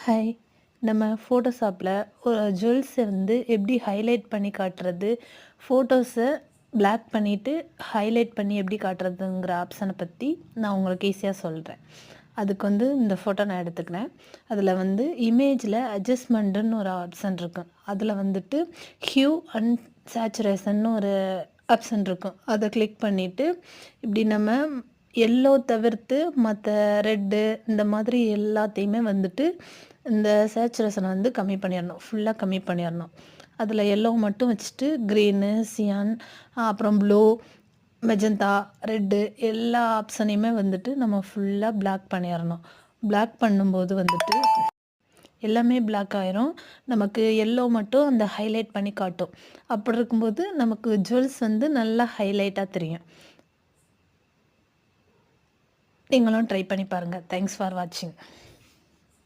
Hi. நம்ம ஃபோட்டோஷாப்பில் ஒரு ஜுவல்ஸை எப்படி ஹைலைட் பண்ணி காட்டுறது, ஃபோட்டோஸை பிளாக் பண்ணிவிட்டு ஹைலைட் பண்ணி எப்படி காட்டுறதுங்கிற ஆப்ஷனை பற்றி நான் உங்களுக்கு ஈஸியாக சொல்கிறேன். அதுக்கு இந்த ஃபோட்டோ நான் எடுத்துக்கிறேன். அதில் இமேஜில் அட்ஜஸ்ட்மெண்ட்டுன்னு ஒரு ஆப்ஷன் இருக்கும். அதில் ஹியூ அண்ட் சேச்சுரேஷன்னு ஒரு ஆப்ஷன் இருக்கும். அதை கிளிக் பண்ணிவிட்டு இப்படி நம்ம எல்லோ தவிர்த்து மற்ற ரெட்டு இந்த மாதிரி எல்லாத்தையுமே இந்த சேச்சுரேஷனை கம்மி பண்ணிடணும். ஃபுல்லாக கம்மி பண்ணிடணும். அதில் எல்லோ மட்டும் வச்சுட்டு க்ரீனு, சியான், அப்புறம் ப்ளூ, மெஜந்தா, ரெட்டு எல்லா ஆப்ஷனையுமே நம்ம ஃபுல்லாக பிளாக் பண்ணிடணும். பிளாக் பண்ணும்போது எல்லாமே பிளாக் ஆயிரும். நமக்கு எல்லோ மட்டும் அந்த ஹைலைட் பண்ணி காட்டும். அப்படி இருக்கும்போது நமக்கு ஜுவல்ஸ் நல்லா ஹைலைட்டாக தெரியும். நீங்களும் ட்ரை பண்ணி பாருங்கள். தேங்க்ஸ் ஃபார் வாட்சிங்.